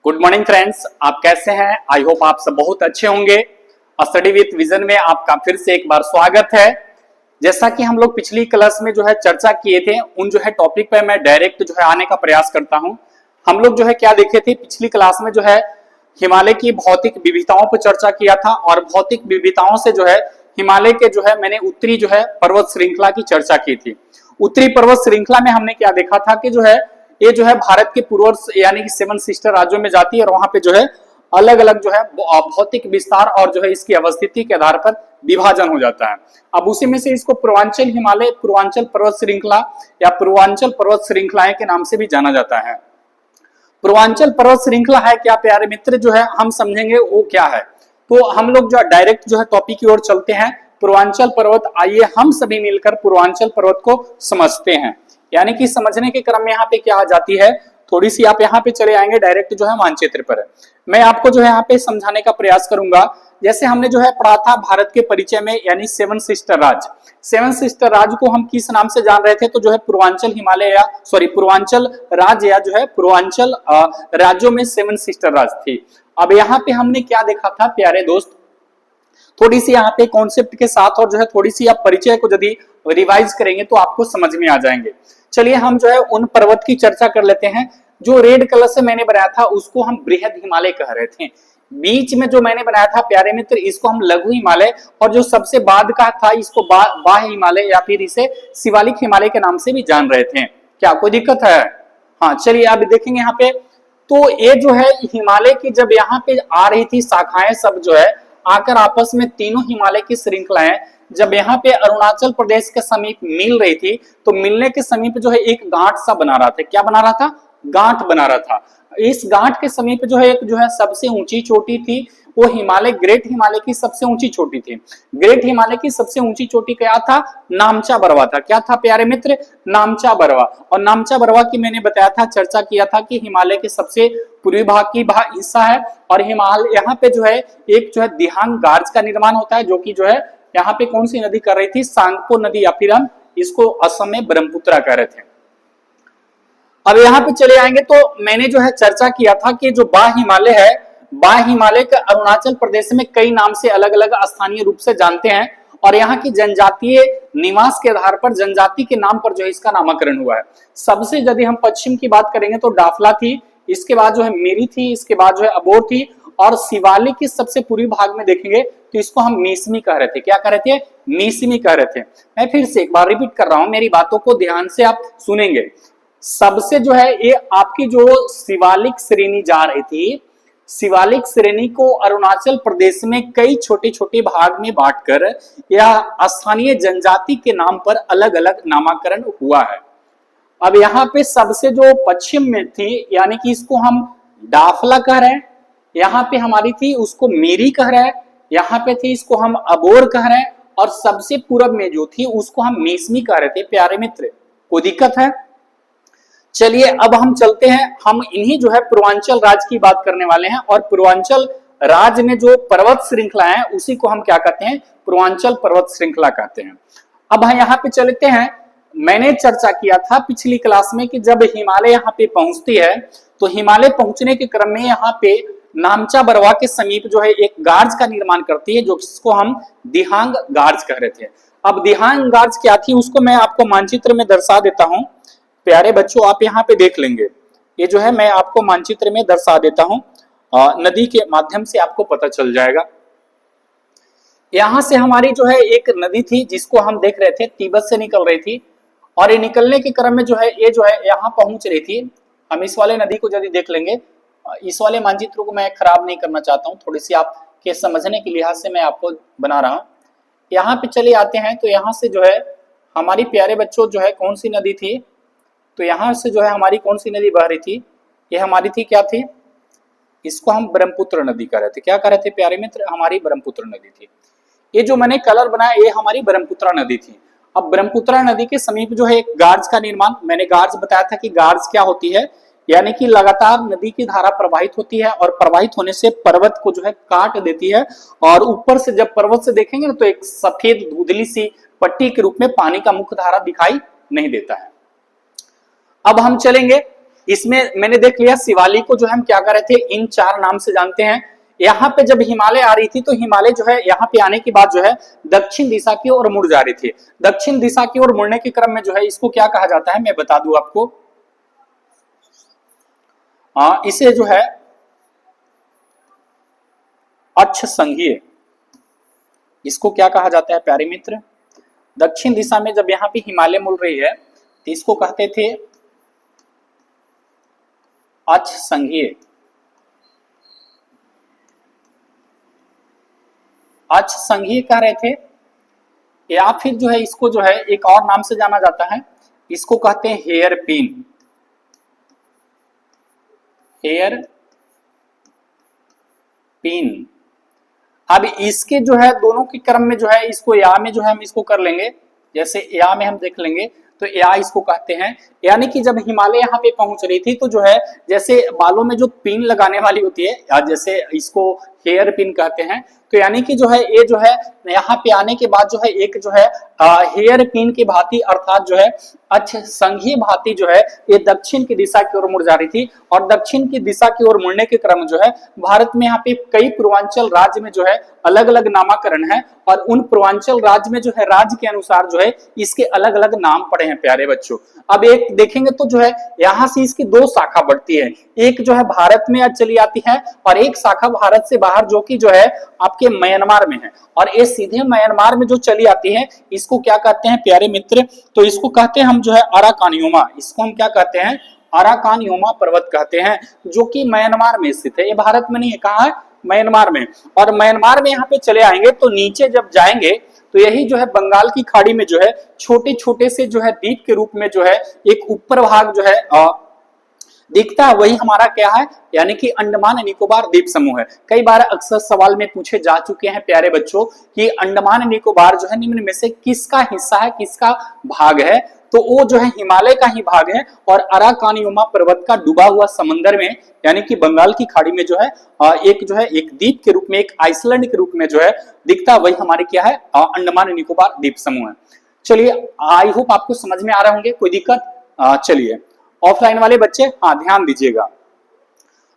Good morning friends, आप कैसे हैं? आई होप आप सब बहुत अच्छे होंगे। स्टडी विथ विजन में आपका फिर से एक बार स्वागत है। जैसा कि हम लोग पिछली क्लास में जो है चर्चा किए थे, उन जो है टॉपिक पे मैं डायरेक्ट जो है आने का प्रयास करता हूं। हम लोग जो है क्या देखे थे पिछली क्लास में, जो है हिमालय की भौतिक विविधताओं पर चर्चा किया था और भौतिक विविधताओं से जो है हिमालय के जो है मैंने उत्तरी जो है पर्वत श्रृंखला की चर्चा की थी। उत्तरी पर्वत श्रृंखला में हमने क्या देखा था कि जो है ये जो है भारत के पूर्व यानी कि 7 सिस्टर राज्यों में जाती है और वहां पे जो है अलग अलग जो है भौतिक विस्तार और जो है इसकी अवस्थिति के आधार पर विभाजन हो जाता है। अब उसी में से इसको पूर्वांचल हिमालय, पूर्वांचल पर्वत श्रृंखला या पूर्वांचल पर्वत श्रृंखलाएं के नाम से भी जाना जाता है। पूर्वांचल पर्वत श्रृंखला है क्या प्यारे मित्र, जो है हम समझेंगे वो क्या है। तो हम लोग जो डायरेक्ट जो है टॉपिक की ओर चलते हैं। पूर्वांचल पर्वत, आइए हम सभी मिलकर पूर्वांचल पर्वत को समझते हैं। यानी कि समझने के क्रम में यहाँ पे क्या आ जाती है, थोड़ी सी आप यहाँ पे चले आएंगे डायरेक्ट जो है मानचित्र पर। मैं आपको जो है यहाँ पे समझाने का प्रयास करूंगा। जैसे हमने जो है पढ़ा था भारत के परिचय में, यानी 7 सिस्टर राज्य। 7 सिस्टर राज्य को हम किस नाम से जान रहे थे, तो जो है पूर्वांचल हिमालय या पूर्वांचल राज्य या जो है पूर्वांचल राज्यों में 7 सिस्टर राज्य थी। अब यहाँ पे हमने क्या देखा था प्यारे दोस्त, थोड़ी सी यहाँ पे कॉन्सेप्ट के साथ और जो है थोड़ी सी आप परिचय को यदि रिवाइज करेंगे तो आपको समझ में आ जाएंगे। चलिए हम जो है उन पर्वत की चर्चा कर लेते हैं। जो रेड कलर से मैंने बनाया था उसको हम बृहद हिमालय कह रहे थे। बीच में जो मैंने बनाया था प्यारे मित्र, इसको हम लघु हिमालय, और जो सबसे बाद का था इसको बाह्य हिमालय या फिर इसे शिवालिक हिमालय के नाम से भी जान रहे थे। क्या कोई दिक्कत है? हाँ, चलिए अब देखेंगे यहाँ पे। तो ये जो है हिमालय की जब यहाँ पे आ रही थी शाखाएं सब जो है आकर आपस में तीनों हिमालय की श्रृंखलाएं जब यहाँ पे अरुणाचल प्रदेश के समीप मिल रही थी, तो मिलने के समीप जो है एक गांठ सा बना रहा था। क्या बना रहा था? गांठ बना रहा था। इस गांठ के समीप जो है एक जो है सबसे ऊंची चोटी थी, वो हिमालय, ग्रेट हिमालय की सबसे ऊंची चोटी थी। ग्रेट हिमालय की सबसे ऊंची चोटी क्या था? नामचा बरवा था। क्या था प्यारे मित्र? नामचा बरवा। और नामचा बरवा की मैंने बताया था, चर्चा किया था कि हिमालय के सबसे पूर्वी भाग की हिस्सा है और हिमालय यहाँ पे जो है एक जो है दिहांग गार्ज का निर्माण होता है, जो कि जो है यहाँ पे कौन सी नदी कर रही थी? सांगपो नदी, या फिर हम इसको असम में ब्रह्मपुत्रा कह रहे थे। अब यहाँ पे चले आएंगे तो मैंने जो है चर्चा किया था कि जो बाह्य हिमालय है, बाह्य हिमालय का अरुणाचल प्रदेश में कई नाम से अलग अलग स्थानीय रूप से जानते हैं और यहाँ की जनजातीय निवास के आधार पर जनजाति के नाम पर जो है इसका नामकरण हुआ है। सबसे यदि हम पश्चिम की बात करेंगे तो डाफला थी, इसके बाद जो है मेरी थी, इसके बाद जो है अबोर थी, और शिवालिक के सबसे पूर्वी भाग में देखेंगे तो इसको हम मीसमी कह रहे थे। क्या कह रहे थे? मीसमी कह रहे थे। मैं फिर से एक बार रिपीट कर रहा हूं, मेरी बातों को ध्यान से आप सुनेंगे। सबसे जो है ये आपकी जो शिवालिक श्रेणी जा रही थी, शिवालिक श्रेणी को अरुणाचल प्रदेश में कई छोटे छोटे भाग में बांटकर या स्थानीय जनजाति के नाम पर अलग अलग नामकरण हुआ है। अब यहाँ पे सबसे जो पश्चिम में थी, यानी कि इसको हम डाफला कह रहे हैं, यहाँ पे हमारी थी उसको मेरी कह रहे हैं, यहाँ पे थी इसको हम अबोर कह रहे हैं, और सबसे पूरब में जो थी उसको हम मीसमी कह रहे थे। प्यारे मित्र, कोई दिक्कत है? चलिए अब हम चलते हैं, हम इन्हीं जो है पूर्वांचल राज्य की बात करने वाले हैं और पूर्वांचल राज्य में जो पर्वत श्रृंखला है उसी को हम क्या कहते हैं? पूर्वांचल पर्वत श्रृंखला कहते हैं। अब हम यहाँ पे चलते हैं। मैंने चर्चा किया था पिछली क्लास में कि जब हिमालय यहाँ पे पहुंचती है तो हिमालय पहुंचने के क्रम में यहाँ पे नामचा बरवा के समीप जो है एक गार्ज का निर्माण करती है, जो जिसको हम दिहांग गार्ज कह रहे थे। अब दिहांग गार्ज क्या थी उसको मैं आपको मानचित्र में दर्शा देता हूं। प्यारे बच्चों, आप यहाँ पे देख लेंगे, ये जो है मैं आपको मानचित्र में दर्शा देता हूं, नदी के माध्यम से आपको पता चल जाएगा। यहां से हमारी जो है एक नदी थी जिसको हम देख रहे थे, तिब्बत से निकल रही थी, और ये निकलने के क्रम में जो है ये जो है यहाँ पहुंच रही थी। हम इस वाले नदी को यदि देख लेंगे, इस वाले मानचित्र को मैं खराब नहीं करना चाहता हूँ, थोड़ी सी आपके समझने के लिहाज से मैं आपको बना रहा हूँ। यहाँ पे चले आते हैं तो यहाँ से जो है हमारी प्यारे बच्चों जो है कौन सी नदी थी, तो यहाँ से जो है हमारी कौन सी नदी बह रही थी? ये हमारी थी, क्या थी? इसको हम ब्रह्मपुत्र नदी कह रहे थे। क्या कह रहे थे प्यारे मित्र? हमारी ब्रह्मपुत्र नदी थी। ये जो मैंने कलर बनाया ये हमारी ब्रह्मपुत्रा नदी थी। अब ब्रह्मपुत्रा नदी के समीप जो है एक गार्ज का निर्माण, मैंने गार्ज बताया था कि गार्ज क्या होती है, यानी कि लगातार नदी की धारा प्रवाहित होती है और प्रवाहित होने से पर्वत को जो है काट देती है, और ऊपर से जब पर्वत से देखेंगे ना तो एक सफेद धुंधली सी पट्टी के रूप में पानी का मुख्य धारा दिखाई नहीं देता है। अब हम चलेंगे इसमें मैंने देख लिया शिवालिक को जो है हम क्या कर रहे थे, इन 4 नाम से जानते हैं। यहाँ पे जब हिमालय आ रही थी तो हिमालय जो है यहाँ पे आने के बाद जो है दक्षिण दिशा की ओर मुड़ जा रही थी। दक्षिण दिशा की ओर मुड़ने के क्रम में जो है इसको क्या कहा जाता है मैं बता दूं आपको, इसे जो है अक्ष संघीय, इसको क्या कहा जाता है प्यारे मित्र, दक्षिण दिशा में जब यहाँ पे हिमालय मुड़ रही है तो इसको कहते थे अक्ष संघीय। अक्ष संघीय कह रहे थे, या फिर जो है इसको जो है एक और नाम से जाना जाता है, इसको कहते हैं हेयर पिन। Hair pin. अब इसके जो है दोनों के क्रम में जो है इसको या में जो है हम इसको कर लेंगे, जैसे या में हम देख लेंगे तो या इसको कहते हैं, यानी कि जब हिमालय यहाँ पे पहुंच रही थी तो जो है जैसे बालों में जो पिन लगाने वाली होती है, या जैसे इसको हेयर पिन कहते हैं, तो यानी कि जो है ये जो है यहाँ पे आने के बाद जो है एक जो है हेयर पिन की भांति अर्थात जो है अक्ष संघीय भांति जो है ये दक्षिण की दिशा की ओर मुड़ जा रही थी। और दक्षिण की दिशा की ओर मुड़ने के क्रम जो है भारत में यहाँ पे कई पूर्वांचल राज्य में जो है अलग अलग नामाकरण है, और उन पूर्वांचल राज्य में जो है राज्य के अनुसार जो है इसके अलग अलग नाम पड़े हैं प्यारे बच्चों। अब एक देखेंगे तो जो है यहाँ से इसकी 2 शाखा बढ़ती है, एक जो है भारत में चली आती है और एक शाखा भारत से बाहर जो कि जो है आपके म्यांमार में है, और ये सीधे म्यांमार में जो चली आती है इसको क्या कहते हैं प्यारे मित्र, तो इसको कहते हैं हम जो है अराकानियोमा, इसको हम क्या कहते हैं अराकानियोमा पर्वत कहते हैं, जो कि म्यांमार में स्थित है। ये भारत में नहीं है, कहाँ है, म्यांमार में। और म्यांमार में यहाँ पे चले आएंगे तो नीचे जब जाएंगे तो यही जो है बंगाल की खाड़ी में जो है छोटे छोटे से जो है द्वीप के रूप में जो है एक ऊपर भाग जो है दिखता है, वही हमारा क्या है, यानी कि अंडमान निकोबार द्वीप समूह है। कई बार अक्सर सवाल में पूछे जा चुके हैं प्यारे बच्चों कि अंडमान निकोबार जो है निम्न में से किसका हिस्सा है, किसका भाग है, तो वो जो है हिमालय का ही भाग है। और अराकानियोमा पर्वत का डूबा हुआ समंदर में यानी कि बंगाल की खाड़ी में जो है एक जो है एक द्वीप के रूप में, एक आइसलैंड के रूप में जो है दिखता है, वही हमारे क्या है अंडमान निकोबार द्वीप समूह है। चलिए आई होप आपको समझ में आ रहे होंगे, कोई दिक्कत। चलिए ऑफलाइन वाले बच्चे हाँ ध्यान दीजिएगा।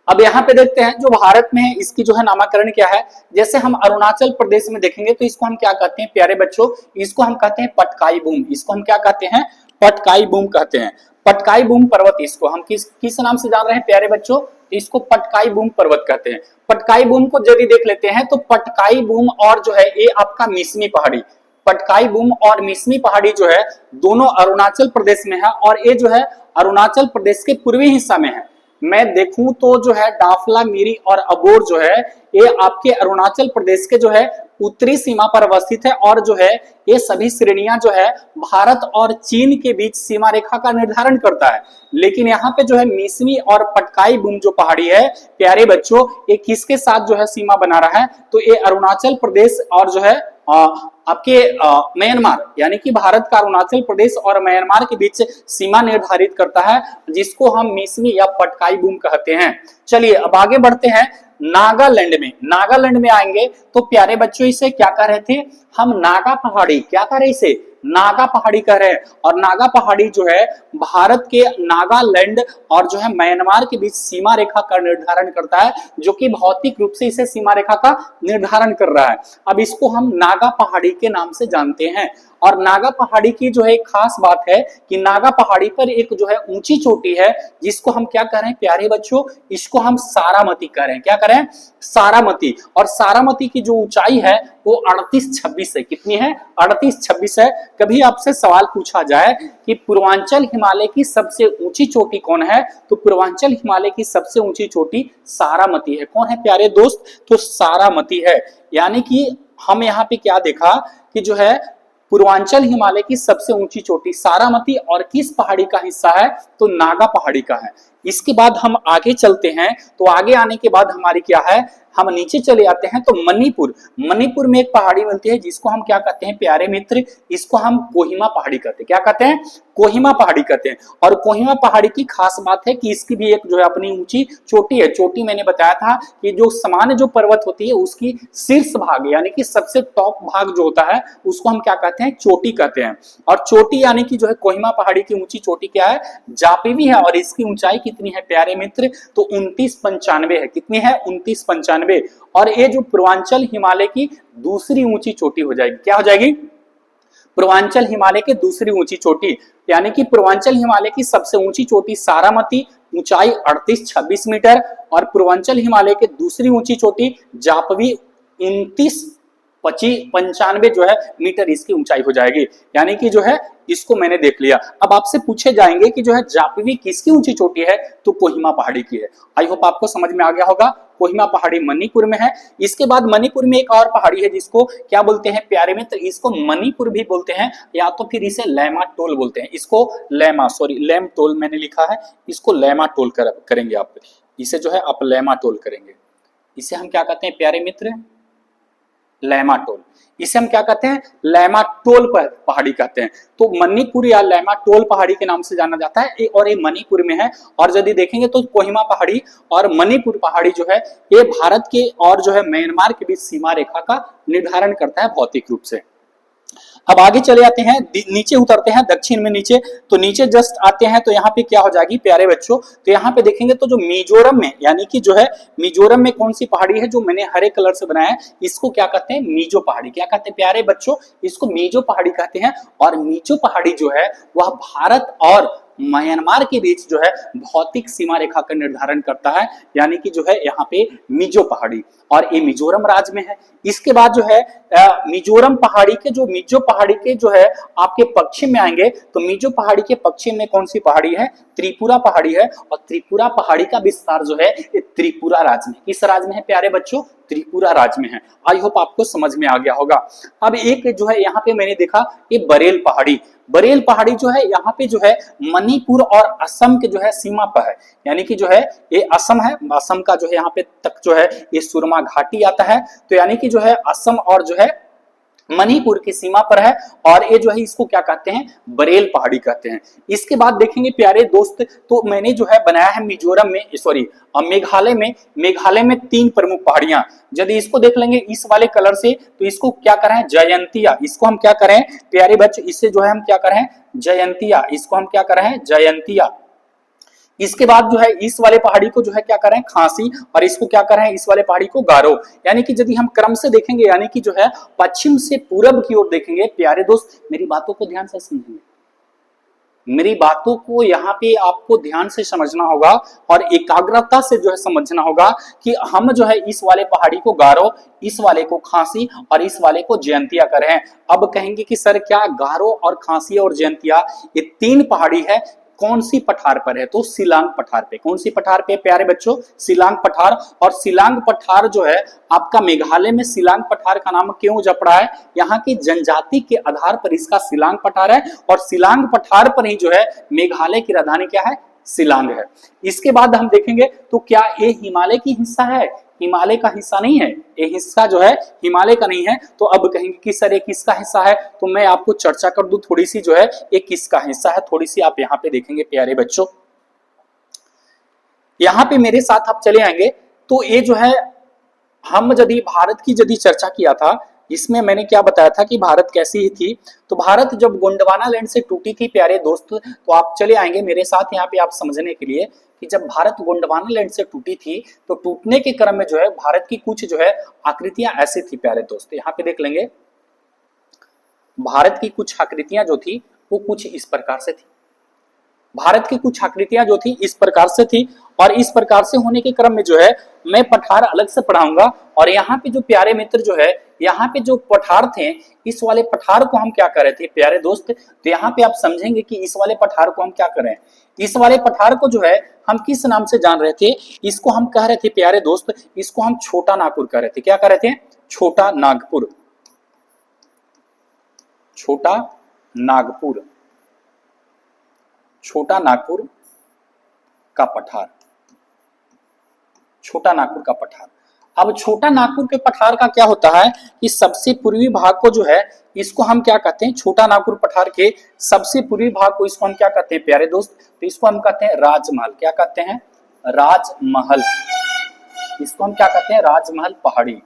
अब यहाँ पे देखते हैं जो भारत में है इसकी जो है नामकरण क्या है। जैसे हम अरुणाचल प्रदेश में देखेंगे तो इसको हम क्या कहते हैं प्यारे बच्चों, इसको हम कहते हैं पटकाई बूम, इसको हम क्या कहते हैं पटकाई बूम कहते हैं। पटकाई बूम पर्वत इसको हम किस नाम से जान रहे हैं प्यारे बच्चों, इसको पटकाई बूम पर्वत कहते हैं। पटकाई बूम को यदि देख लेते हैं तो पटकाई बूम और जो है ये आपका मिसमी पहाड़ी, पटकाई बूम और मिसमी पहाड़ी जो है दोनों अरुणाचल प्रदेश में है, और ये जो है अरुणाचल प्रदेश के पूर्वी हिस्सा में है। मैं देखूं तो जो है डाफला, मिरी और अबोर जो है ये आपके अरुणाचल प्रदेश के जो है उत्तरी सीमा पर अवस्थित है, और जो है ये सभी श्रेणियां जो है भारत और चीन के बीच सीमा रेखा का निर्धारण करता है। लेकिन यहाँ पे जो है मिसमी और पटकाई बूम जो पहाड़ी है प्यारे बच्चों ये किसके साथ जो है सीमा बना रहा है, तो ये अरुणाचल प्रदेश और जो है आपके म्यांमार यानी कि भारत का अरुणाचल प्रदेश और म्यांमार के बीच सीमा निर्धारित करता है, जिसको हम मिसमी या पटकाई बूम कहते हैं। चलिए अब आगे बढ़ते हैं नागालैंड में। नागालैंड में आएंगे तो प्यारे बच्चों इसे क्या कह रहे थे हम, नागा पहाड़ी, क्या कह रहे इसे नागा पहाड़ी कह रहे हैं। और नागा पहाड़ी जो है भारत के नागालैंड और जो है म्यांमार के बीच सीमा रेखा का निर्धारण करता है, जो कि भौतिक रूप से इसे सीमा रेखा का निर्धारण कर रहा है। अब इसको हम नागा पहाड़ी के नाम से जानते हैं। और नागा पहाड़ी की जो है एक खास बात है कि नागा पहाड़ी पर एक जो है ऊंची चोटी है, जिसको हम क्या कह रहे हैं प्यारे बच्चों, इसको हम सारामती कह रहे हैं। क्या कह रहे हैं सारामती। और सारामती की जो ऊंचाई है वो 38-26 है। कितनी है 38-26 है। कभी आपसे सवाल पूछा जाए कि पूर्वांचल हिमालय की सबसे ऊंची चोटी कौन है, तो पूर्वांचल हिमालय की सबसे ऊंची चोटी सारामती है। कौन है प्यारे दोस्त, तो सारामती है। यानी कि हम यहाँ पे क्या देखा कि जो है पूर्वांचल हिमालय की सबसे ऊंची चोटी सारामती, और किस पहाड़ी का हिस्सा है, तो नागा पहाड़ी का है। इसके बाद हम आगे चलते हैं तो आगे आने के बाद हमारी क्या है, हम नीचे चले आते हैं तो मणिपुर। मणिपुर में एक पहाड़ी मिलती है जिसको हम क्या कहते हैं प्यारे मित्र, इसको हम कोहिमा पहाड़ी कहते हैं। क्या कहते हैं कोहिमा पहाड़ी कहते हैं। और कोहिमा पहाड़ी की खास बात है कि इसकी भी एक जो है अपनी ऊंची चोटी है। चोटी मैंने बताया था कि जो सामान्य जो पर्वत होती है उसकी शीर्ष भाग यानी कि सबसे टॉप भाग जो होता है उसको हम क्या कहते हैं चोटी कहते हैं। और चोटी यानी कि जो है कोहिमा पहाड़ी की ऊंची चोटी क्या है जापीवी है, और इसकी ऊंचाई कितनी कितनी है प्यारे मित्र, तो 2995 है। कितनी है? 2995। और ये जो पूर्वांचल हिमालय की दूसरी ऊंची चोटी हो जाएगी। क्या हो जाएगी? पूर्वांचल हिमालय की दूसरी ऊंची चोटी, यानी कि पूर्वांचल हिमालय की सबसे ऊंची चोटी सारामती, ऊंचाई 38-26 मीटर, और पूर्वांचल हिमालय की दूसरी ऊंची चोटी जापवी 29-95 जो है मीटर इसकी ऊंचाई हो जाएगी। यानी कि जो है इसको मैंने देख लिया। अब आपसे पूछे जाएंगे कि जो है जापवी किसकी ऊंची चोटी है, तो कोहिमा पहाड़ी की है। आई होप आपको समझ में आ गया होगा। कोहिमा पहाड़ी मणिपुर में है। इसके बाद मणिपुर में एक और पहाड़ी है जिसको क्या बोलते हैं प्यारे मित्र, इसको मणिपुर भी बोलते हैं, या तो फिर इसे लैमा टोल बोलते हैं। इसको लैम टोल मैंने लिखा है, इसको लैमा टोल करेंगे आप। इसे जो है आप लैमा टोल करेंगे। इसे हम क्या कहते हैं प्यारे मित्र? Lemma toll. इसे हम क्या कहते हैं? लैमा टोल पहाड़ी कहते हैं। तो मणिपुर या लैमा टोल पहाड़ी के नाम से जाना जाता है, और ये मणिपुर में है। और यदि देखेंगे तो कोहिमा पहाड़ी और मणिपुर पहाड़ी जो है ये भारत के और जो है म्यांमार के बीच सीमा रेखा का निर्धारण करता है भौतिक रूप से। अब आगे चले जाते हैं, नीचे उतरते हैं दक्षिण में। नीचे तो नीचे जस्ट आते हैं तो यहाँ पे क्या हो जाएगी प्यारे बच्चों, तो यहाँ पे देखेंगे तो जो मिजोरम में, यानी कि जो है मिजोरम में कौन सी पहाड़ी है जो मैंने हरे कलर से बनाया है, इसको क्या कहते हैं? मीजो पहाड़ी। क्या कहते हैं प्यारे बच्चों? इसको मीजो पहाड़ी कहते हैं। और मीजो पहाड़ी जो है वह भारत और म्यांमार के बीच जो है भौतिक सीमा रेखा का निर्धारण करता है, यानी कि जो है यहाँ पे मिजो पहाड़ी, और ये मिजोरम राज्य में है। इसके बाद जो है मिजोरम पहाड़ी के जो मिजो पहाड़ी के जो है आपके पश्चिम में आएंगे, तो मिजो पहाड़ी के पश्चिम में कौन सी पहाड़ी है? त्रिपुरा पहाड़ी है। और त्रिपुरा पहाड़ी का विस्तार जो है ये त्रिपुरा राज्य में, किस राज्य में है प्यारे बच्चों? त्रिपुरा राज्य में है। आई होप आपको समझ में आ गया होगा। अब एक जो है यहाँ पे मैंने देखा ये बरेल पहाड़ी। बरेल पहाड़ी जो है यहाँ पे जो है मणिपुर और असम के जो है सीमा पर है, यानी कि जो है ये असम है, असम का जो है यहाँ पे तक जो है ये सुरमा घाटी आता है। तो यानी कि जो है असम और जो है मणिपुर की सीमा पर है, और ये जो है इसको क्या कहते हैं? बरेल पहाड़ी कहते हैं। इसके बाद देखेंगे प्यारे दोस्त, तो मैंने जो है बनाया है मिजोरम में, सॉरी मेघालय में 3 प्रमुख पहाड़ियां। यदि इसको देख लेंगे इस वाले कलर से, तो इसको क्या करें? जयंतिया। इसको हम क्या करें प्यारे बच्चों? इससे जो है हम क्या करें? जयंतिया। इसको हम क्या करें? जयंतिया। इसके बाद जो है इस वाले पहाड़ी को जो है क्या करें? खांसी। और इसको क्या करें? इस वाले पहाड़ी को गारो। यानी कि यदि हम क्रम से देखेंगे, यानी कि जो है पश्चिम से पूरब की ओर देखेंगे प्यारे दोस्त, मेरी बातों को ध्यान से समझेंगे, मेरी बातों को यहाँ पे आपको ध्यान से समझना होगा और एकाग्रता से जो है समझना होगा कि हम जो है इस वाले पहाड़ी को गारो, इस वाले को खांसी और इस वाले को जयंतिया कर हैं। अब कहेंगे कि सर क्या गारो और खांसी और जयंतिया ये 3 पहाड़ी है कौन सी पठार पर है? तो सिलांग पठार पे। कौन सी पठार पे प्यारे बच्चों? सिलांग पठार। और सिलांग पठार जो है आपका मेघालय में सिलांग पठार का नाम क्यों जप रहा है? यहाँ की जनजाति के आधार पर इसका सिलांग पठार है, और सिलांग पठार पर ही जो है मेघालय की राजधानी क्या है? शिलांग है। इसके बाद हम देखेंगे तो क्या ये हिमालय की हिस्सा है? हिमालय का हिस्सा नहीं है, ये हिस्सा जो है हिमालय का नहीं है। तो अब कहेंगे कि सर ये किसका हिस्सा है? तो मैं आपको चर्चा कर दूं थोड़ी सी, जो है ये किसका हिस्सा है, थोड़ी सी आप यहाँ पे देखेंगे प्यारे बच्चों। यहाँ पे मेरे साथ आप चले आएंगे तो ये जो है हम यदि भारत की यदि चर्चा किया था, इसमें मैंने क्या बताया था कि भारत कैसी थी। तो भारत जब गोंडवाना लैंड से टूटी थी प्यारे दोस्त, तो आप चले आएंगे मेरे साथ यहाँ पे आप समझने के लिए कि जब भारत गोंडवाना लैंड से टूटी थी तो टूटने के क्रम में जो है भारत की कुछ जो है आकृतियां ऐसी थी प्यारे दोस्त। यहाँ पे देख लेंगे भारत की कुछ आकृतियां जो थी वो कुछ इस प्रकार से थी। भारत की कुछ आकृतियां जो थी इस प्रकार से थी, और इस प्रकार से होने के क्रम में जो है मैं पठार अलग से पढ़ाऊंगा। और यहाँ पे जो प्यारे मित्र जो है यहाँ पे जो पठार थे, इस वाले पठार को हम क्या कर रहे थे प्यारे दोस्त? तो यहाँ पे आप समझेंगे कि इस वाले पठार को हम क्या करें। इस वाले पठार को जो है हम किस नाम से जान रहे थे? इसको हम कह रहे थे प्यारे दोस्त, इसको हम छोटा नागपुर कह रहे थे। क्या कह रहे थे? छोटा नागपुर। छोटा नागपुर, छोटा नागपुर का पठार, छोटा नागपुर का पठार। अब छोटा नागपुर के पठार का क्या होता है कि सबसे पूर्वी भाग को जो है इसको हम क्या कहते हैं? छोटा नागपुर पठार के सबसे पूर्वी भाग को इसको हम क्या कहते हैं प्यारे दोस्त? तो इसको हम कहते हैं राजमहल। क्या कहते हैं? राजमहल। इसको हम क्या कहते हैं? राजमहल पहाड़ी।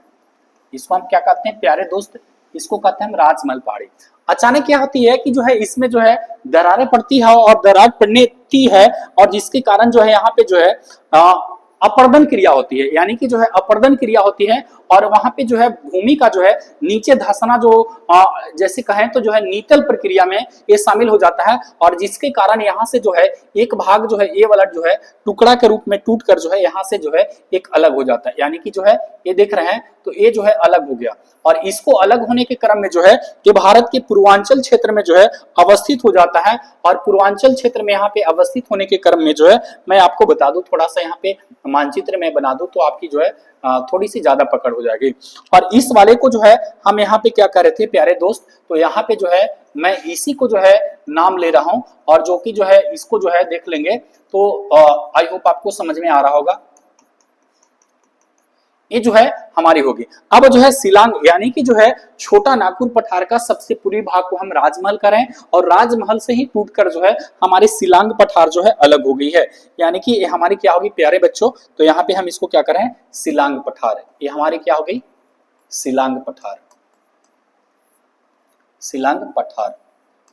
इसको हम क्या कहते हैं प्यारे दोस्त? इसको कहते हैं हम राजमहल पहाड़ी। अचानक क्या होती है कि जो है इसमें जो है दरारें पड़ती है और दरार पड़ती है, और जिसके कारण जो है यहाँ पे जो है अपर्दन क्रिया होती है, यानी कि जो है अपर्दन क्रिया होती है, और वहां पे जो है भूमि का जो है नीचे धंसना जो जैसे कहें तो जो है नीतल प्रक्रिया में ये शामिल हो जाता है, और जिसके कारण यहाँ से जो है एक भाग जो है ये वाला जो है टुकड़ा के रूप में टूट कर जो है यहाँ से जो है एक अलग हो जाता है, यानी कि जो है ये देख रहे हैं तो ये जो है अलग हो गया, और इसको अलग होने के क्रम में जो है ये भारत के पूर्वांचल क्षेत्र में जो है अवस्थित हो जाता है, और पूर्वांचल क्षेत्र में यहाँ पे अवस्थित होने के क्रम में जो है मैं आपको बता दूं, थोड़ा सा यहाँ पे मानचित्र में बना दूं तो आपकी जो है थोड़ी सी ज्यादा पकड़ हो जाएगी। और इस वाले को जो है हम यहाँ पे क्या कर रहे थे प्यारे दोस्त, तो यहाँ पे जो है मैं इसी को जो है नाम ले रहा हूं, और जो कि जो है इसको जो है देख लेंगे तो आई होप आपको समझ में आ रहा होगा। ये जो है हमारी होगी। अब जो है शिलांग यानी कि जो है छोटा नागपुर पठार का सबसे पूर्वी भाग को हम राजमहल करें, और राजमहल से ही टूटकर जो है हमारी शिलांग पठार जो है अलग हो गई है, यानी कि ये हमारी क्या होगी प्यारे बच्चों, तो यहाँ पे हम इसको क्या करें शिलांग पठार, ये हमारी क्या हो गई शिलांग पठार, शिलांग पठार,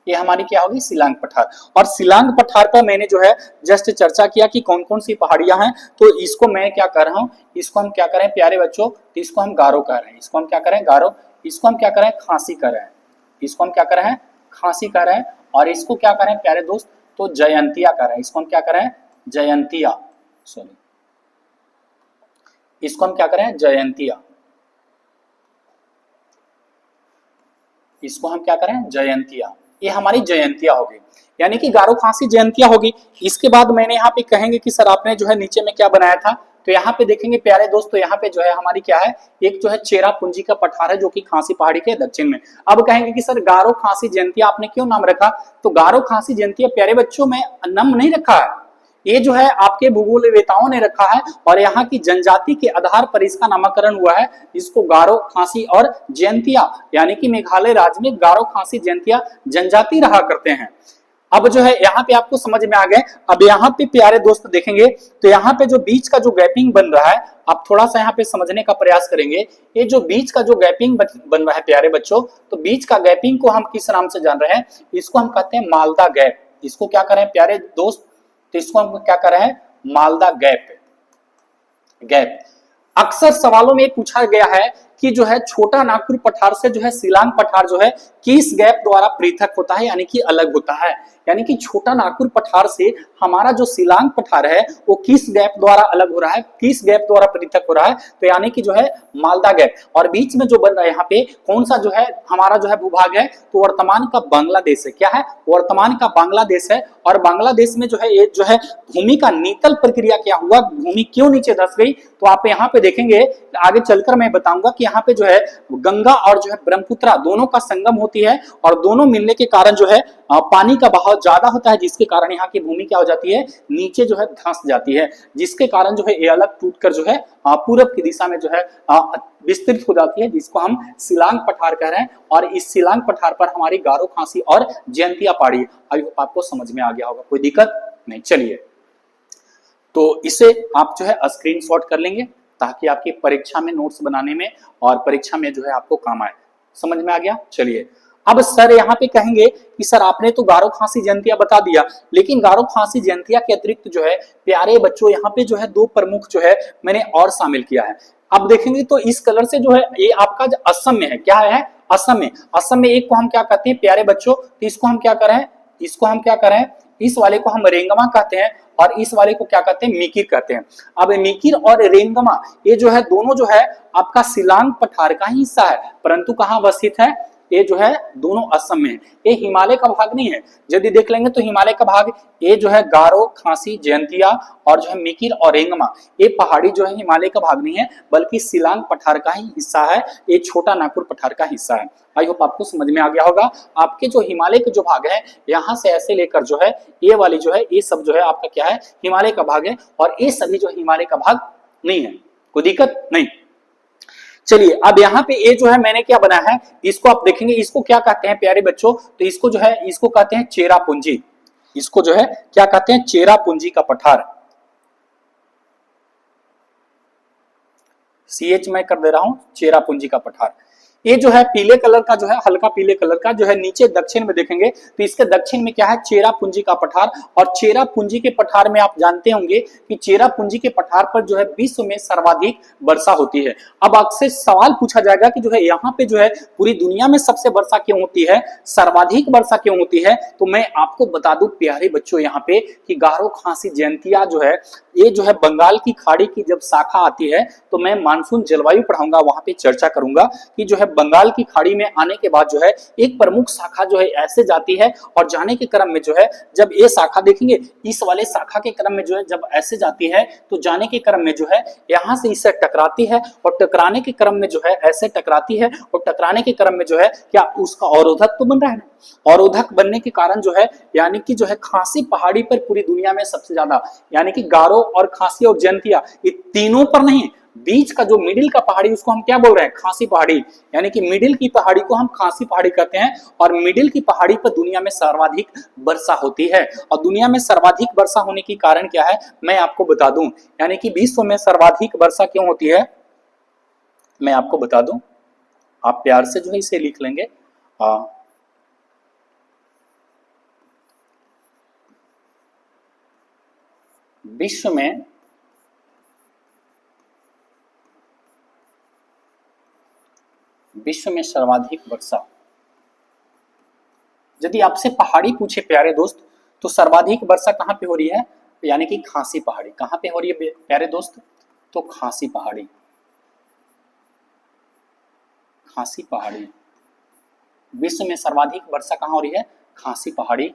ये हमारी क्या होगी शिलांग पठार। और शिलांग पठार पर मैंने जो है जस्ट चर्चा किया कि कौन कौन सी पहाड़ियां हैं, तो इसको मैं क्या कर रहा हूं, इसको हम क्या करें प्यारे बच्चों, तो इसको हम गारो कह रहे हैं, इसको हम क्या करें गारो, इसको हम क्या करें खांसी कर रहे हैं, इसको हम क्या कर रहे हैं खांसी कर रहे हैं, और इसको क्या करें प्यारे दोस्त तो जयंतिया कर रहे हैं, इसको हम क्या करें जयंतिया, सॉरी इसको हम क्या करें जयंतिया, इसको हम क्या करें जयंतिया, ये हमारी जयंतिया होगी, यानी कि गारो खांसी जयंतिया होगी। इसके बाद मैंने यहाँ पे कहेंगे कि सर आपने जो है नीचे में क्या बनाया था, तो यहाँ पे देखेंगे प्यारे दोस्त, तो यहाँ पे जो है हमारी क्या है एक जो है चेरा पूंजी का पठार है जो कि खांसी पहाड़ी के दक्षिण में। अब कहेंगे कि सर गारो खांसी जयंतिया आपने क्यों नाम रखा, तो गारो खांसी जयंतिया प्यारे बच्चों में नाम नहीं रखा है, ये जो है आपके भूगोलवेताओं ने रखा है, और यहाँ की जनजाति के आधार पर इसका नामकरण हुआ है, इसको गारो खांसी और जयंतिया, यानी कि मेघालय राज्य में गारो खांसी जयंतिया जनजाति रहा करते हैं। अब जो है यहाँ पे आपको समझ में आ गए। अब यहाँ पे प्यारे दोस्त देखेंगे तो यहाँ पे जो बीच का जो गैपिंग बन रहा है, आप थोड़ा सा यहाँ पे समझने का प्रयास करेंगे, ये जो बीच का जो गैपिंग बन रहा है प्यारे बच्चों, तो बीच का गैपिंग को हम किस नाम से जान रहे हैं, इसको हम कहते हैं मालदा गैप, इसको क्या करें प्यारे दोस्त, तो इसको हम क्या कर रहे हैं मालदा गैप, गैप। अक्सर सवालों में पूछा गया है कि जो है छोटा नागपुर पठार से जो है शिलांग पठार जो है किस गैप द्वारा पृथक होता है, यानी कि अलग होता है, यानी कि छोटा नागपुर पठार से हमारा जो शिलांग पठार है वो किस गैप द्वारा अलग हो रहा है, किस गैप द्वारा पृथक हो रहा है, तो यानी कि जो है मालदा गैप। और बीच में जो बन रहा है यहाँ पे कौन सा जो है हमारा जो है भूभाग है, तो वर्तमान का बांग्लादेश है, क्या है वर्तमान का बांग्लादेश है। और बांग्लादेश में जो है ये जो है भूमि का नीतल प्रक्रिया क्या हुआ, भूमि क्यों नीचे धंस गई, तो आप यहाँ पे देखेंगे आगे चलकर मैं बताऊंगा कि यहाँ पे जो है गंगा और जो है ब्रह्मपुत्र दोनों का संगम होती है, और दोनों मिलने के कारण जो है पानी का बहाव ज्यादा होता है, जिसके कारण यहाँ की भूमि क्या हो जाती है नीचे जो है धंस जाती है, जिसके कारण जो है ये अलग टूटकर जो है पूरब की दिशा में जो है विस्तृत हो जाती है, जिसको हम शिलांग पठार कह रहे हैं। और इस शिलांग पठार पर हमारी गारो खांसी और जयंतिया पहाड़ी, आई होप आपको समझ में आ गया होगा, कोई दिक्कत नहीं। चलिए तो इसे आप जो है स्क्रीनशॉट कर लेंगे ताकि आपकी परीक्षा में नोट्स बनाने में और परीक्षा में जो है आपको काम आए। समझ में आ गया। चलिए अब सर यहाँ पे कहेंगे कि सर आपने तो गारो खांसी जयंतिया बता दिया, लेकिन गारो खांसी जयंतिया के अतिरिक्त जो है प्यारे बच्चों यहाँ पे जो है दो प्रमुख जो है मैंने और शामिल किया है। अब देखेंगे तो इस कलर से जो है ये आपका जो असम में है, क्या है असम में, असम में एक को हम क्या कहते हैं प्यारे बच्चों, तो इसको हम क्या करें, इसको हम क्या करें, इस वाले को हम रेंगमा कहते हैं, और इस वाले को क्या कहते हैं मीकिर कहते हैं। अब मीकिर और रेंगमा ये जो है दोनों जो है आपका शिलांग पठार का ही हिस्सा है, परंतु कहाँ अवस्थित है, ये जो है दोनों असम में है, ये हिमालय का भाग नहीं है। यदि देख लेंगे तो हिमालय का भाग ये जो है गारो खांसी जयंतिया और जो है मीकिर और रेंगमा, ये पहाड़ी जो है हिमालय का भाग नहीं है बल्कि शिलांग पठार का ही हिस्सा है, ये छोटा नागपुर पठार का हिस्सा है। आई होप आपको समझ में आ गया होगा। आपके जो हिमालय के जो भाग है यहाँ से ऐसे लेकर जो है ये वाली जो है ये सब जो है आपका क्या है हिमालय का भाग है, और ये सभी जो हिमालय का भाग नहीं है, कोई दिक्कत नहीं। चलिए अब यहाँ पे ये जो है मैंने क्या बनाया है, इसको आप देखेंगे, इसको क्या कहते हैं प्यारे बच्चों, तो इसको जो है इसको कहते हैं चेरा पूंजी, इसको जो है क्या कहते हैं चेरा पूंजी का पठार, CH मैं कर दे रहा हूं चेरा पूंजी का पठार। ये जो है पीले कलर का जो है, हल्का पीले कलर का जो है, नीचे दक्षिण में देखेंगे तो इसके दक्षिण में क्या है, चेरापूंजी का पठार। और चेरापूंजी के पठार में आप जानते होंगे कि चेरापूंजी के पठार पर जो है विश्व में सर्वाधिक वर्षा होती है। अब आपसे सवाल पूछा जाएगा कि जो है यहाँ पे जो है पूरी दुनिया में सबसे वर्षा क्यों होती है, सर्वाधिक वर्षा क्यों होती है, तो मैं आपको बता दूं प्यारे बच्चों यहाँ पे कि गारो खासी जयंतिया जो है, ये जो है बंगाल की खाड़ी की जब शाखा आती है, तो मैं मानसून जलवायु पढ़ाऊंगा, वहां पे चर्चा करूंगा कि जो है बंगाल की खाड़ी में आने के बाद जो है एक प्रमुख शाखा जो है ऐसे जाती है, और जाने के क्रम में जो है जब ये शाखा देखेंगे, इस वाले शाखा के क्रम में जो है जब ऐसे जाती है तो जाने के क्रम में जो है यहाँ से इससे टकराती है, और टकराने के क्रम में जो है ऐसे टकराती है, और टकराने के क्रम में जो है क्या उसका अवरोधक तो बन रहा है ना, अवरोधक बनने के कारण जो है यानी कि जो है खासी पहाड़ी पर पूरी दुनिया में सबसे ज्यादा, यानी कि गारो और खासी और जयंतिया, ये तीनों पर नहीं, बीच का जो मिडिल का पहाड़ी उसको हम क्या बोल रहे हैं, खासी पहाड़ी, यानी कि मिडिल की पहाड़ी को हम खासी पहाड़ी कहते हैं। और मिडिल की पहाड़ी पर दुनिया में सर्वाधिक वर्षा होती है। और दुनिया में सर्वाधिक वर्षा होने की कारण क्या है, मैं आपको बता दूं, यानी कि विश्व में सर्वाधिक वर्षा क्यों होती है, मैं आपको बता दूं, आप प्यार से जो है इसे लिख लेंगे। विश्व में सर्वाधिक वर्षा, यदि आपसे पहाड़ी पूछे प्यारे दोस्त, तो सर्वाधिक वर्षा कहां पे हो रही है, यानी कि खासी पहाड़ी। कहां पे हो रही है प्यारे दोस्त, तो खासी पहाड़ी, खासी पहाड़ी। विश्व में सर्वाधिक वर्षा कहां हो रही है, खासी पहाड़ी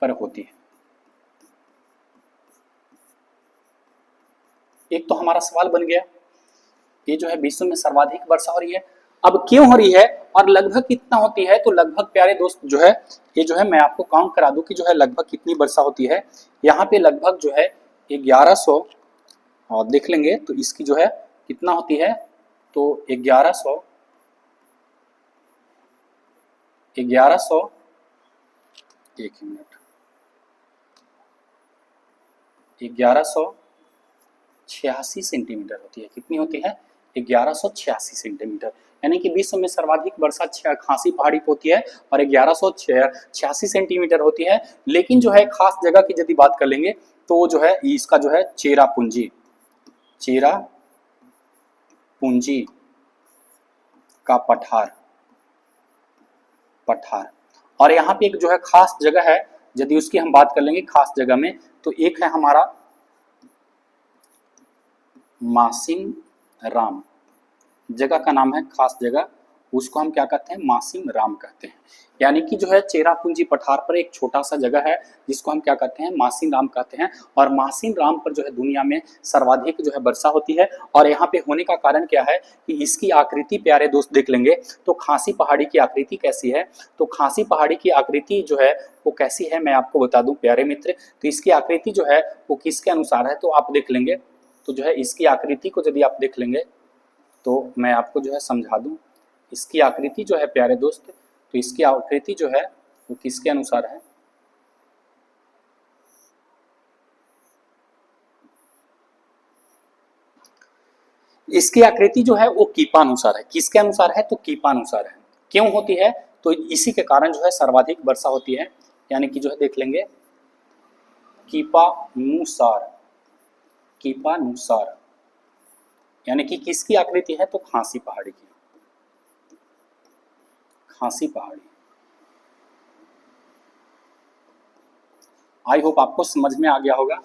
पर होती है। एक तो हमारा सवाल बन गया, ये जो है विश्व में सर्वाधिक वर्षा हो रही है, अब क्यों हो रही है और लगभग कितना होती है, तो लगभग प्यारे दोस्त जो है ये जो है मैं आपको काउंट करा दूं कि जो है लगभग कितनी वर्षा होती है। यहाँ पे लगभग जो है 1100, और देख लेंगे तो इसकी जो है कितना होती है, तो 1100 एक मिनट, 1186 सेंटीमीटर होती है। कितनी होती है, 1186 सेंटीमीटर, यानी कि विश्व में सर्वाधिक वर्षा खासी पहाड़ी पर होती है और 1186 सेंटीमीटर होती है। लेकिन जो है खास जगह की यदि बात कर लेंगे तो जो है इसका जो है चेरापूंजी का पठार, और यहाँ पे एक जो है खास जगह है, यदि उसकी हम बात कर लेंगे खास जगह में, तो एक है हमारा मासिम राम, जगह का नाम है खास जगह, उसको हम क्या कहते हैं, मासिम राम कहते हैं। यानी कि जो है चेरापूंजी पठार पर एक छोटा सा जगह है जिसको हम क्या कहते हैं, मासिम राम कहते हैं। और मासिम राम पर जो है दुनिया में सर्वाधिक जो है वर्षा होती है। और यहाँ पे होने का कारण क्या है कि इसकी आकृति प्यारे दोस्त देख लेंगे तो खासी पहाड़ी की आकृति कैसी है, तो खासी पहाड़ी की आकृति जो है वो कैसी है मैं आपको बता दूं प्यारे मित्र। तो इसकी आकृति जो है वो किसके अनुसार है, तो आप देख लेंगे, तो जो है इसकी आकृति को यदि आप देख लेंगे तो मैं आपको जो है समझा दूं, इसकी आकृति जो है प्यारे दोस्त, तो इसकी आकृति जो है वो किसके अनुसार है, इसकी आकृति जो है वो कीपानुसार है। किसके अनुसार है, तो कीपानुसार है। क्यों होती है, तो इसी के कारण जो है सर्वाधिक वर्षा होती है। यानी कि जो है देख लेंगे कीपानुसार, यानी कि किसकी आकृति है, तो खासी पहाड़ी की, खासी पहाड़ी। आई होप आपको समझ में आ गया होगा।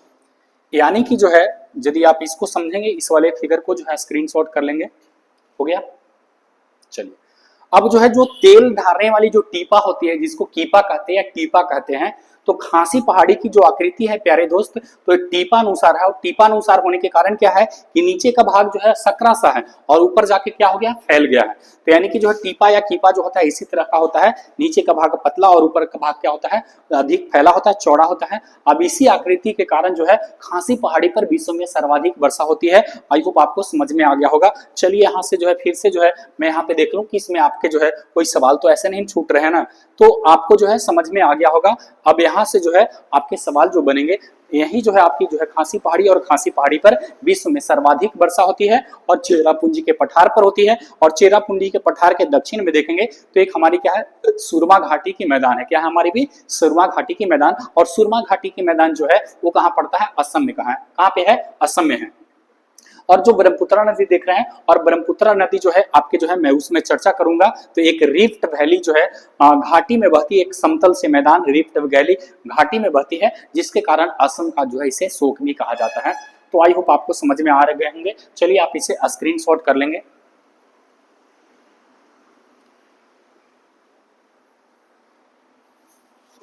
यानी कि जो है यदि आप इसको समझेंगे, इस वाले फिगर को जो है स्क्रीनशॉट कर लेंगे, हो गया। चलिए अब जो है जो तेल ढारने वाली जो टीपा होती है जिसको कीपा कहते हैं या टीपा कहते हैं, तो खासी पहाड़ी की जो आकृति है प्यारे दोस्त, तो टीपानुसार है। और टीपानुसार होने के कारण क्या है कि नीचे का भाग जो है सकरा सा है और ऊपर जाके क्या हो गया, फैल गया है। तो यानी कि जो है टीपा या कीपा जो होता है इसी तरह का होता है, नीचे का भाग पतला और ऊपर का भाग क्या होता है, अधिक फैला होता है, चौड़ा होता है। अब इसी आकृति के कारण जो है खासी पहाड़ी पर विश्व में सर्वाधिक वर्षा होती है। आई होप आपको समझ में आ गया होगा। चलिए यहाँ से जो है फिर से जो है मैं यहाँ पे देख लूँ कि इसमें आपके जो है कोई सवाल तो ऐसे नहीं छूट रहे हैं ना, तो आपको जो है समझ में आ गया होगा। अब यहाँ यहाँ से जो है आपके सवाल जो बनेंगे, यही जो है आपकी जो है खासी पहाड़ी, और खासी पहाड़ी पर विश्व में सर्वाधिक वर्षा होती है और चेरापूंजी के पठार पर होती है। और चेरापूंजी के पठार के दक्षिण में देखेंगे तो एक हमारी क्या है, सुरमा घाटी की मैदान है। क्या है हमारी भी? सुरमा घाटी की मैदान। और सुरमा घाटी की मैदान जो है वो कहाँ पड़ता है? असम में। कहाँ पे है? असम में है। और जो ब्रह्मपुत्रा नदी देख रहे हैं, और ब्रह्मपुत्रा नदी जो है आपके जो है मैं उसमें चर्चा करूंगा। तो एक रिफ्ट वैली जो है घाटी में बहती है, एक समतल से मैदान रिफ्ट वैली घाटी में बहती है, जिसके कारण असम का जो है इसे शोक भी कहा जाता है। तो आई होप आपको समझ में आ गए होंगे। चलिए आप इसे स्क्रीनशॉट कर लेंगे।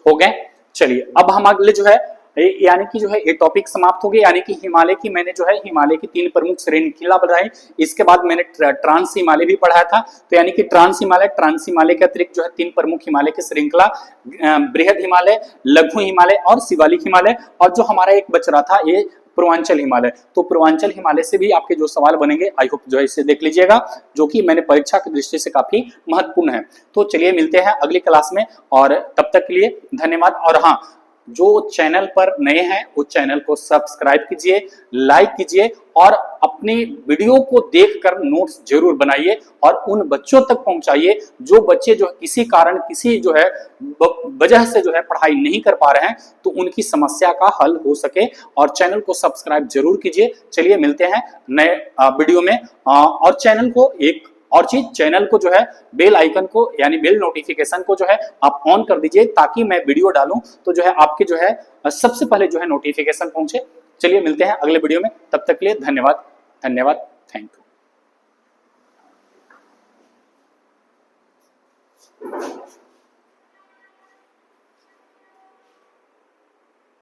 हो गए। चलिए अब हम अगले जो है यानी कि जो है ये टॉपिक समाप्त हो गया। यानी कि हिमालय की मैंने जो है हिमालय की 3 प्रमुख श्रेणियां बताई। इसके बाद मैंने ट्रांस हिमालय भी पढ़ाया था। तो यानी कि ट्रांस हिमालय के अतिरिक्त जो है 3 प्रमुख हिमालय की श्रृंखला, बृहद हिमालय, लघु हिमालय और शिवालिक हिमालय। और जो हमारा एक बच रहा था ये पूर्वांचल हिमालय। तो पूर्वांचल हिमालय से भी आपके जो सवाल बनेंगे आई होप जो है इसे देख लीजिएगा, जो कि मैंने परीक्षा की दृष्टि से काफी महत्वपूर्ण है। तो चलिए मिलते हैं अगली क्लास में, और तब तक के लिए धन्यवाद। और हाँ, जो चैनल पर नए हैं उस चैनल को सब्सक्राइब कीजिए, लाइक कीजिए, और अपनी वीडियो को देखकर नोट्स जरूर बनाइए और उन बच्चों तक पहुंचाइए जो बच्चे जो किसी कारण किसी जो है वजह से जो है पढ़ाई नहीं कर पा रहे हैं, तो उनकी समस्या का हल हो सके। और चैनल को सब्सक्राइब जरूर कीजिए। चलिए मिलते हैं नए वीडियो में। और चैनल को एक और चीज, चैनल को जो है बेल आइकन को यानी बेल नोटिफिकेशन को जो है आप ऑन कर दीजिए, ताकि मैं वीडियो डालूं तो जो है आपके जो है सबसे पहले जो है नोटिफिकेशन पहुंचे। चलिए मिलते हैं अगले वीडियो में, तब तक के लिए धन्यवाद। धन्यवाद, थैंक यू।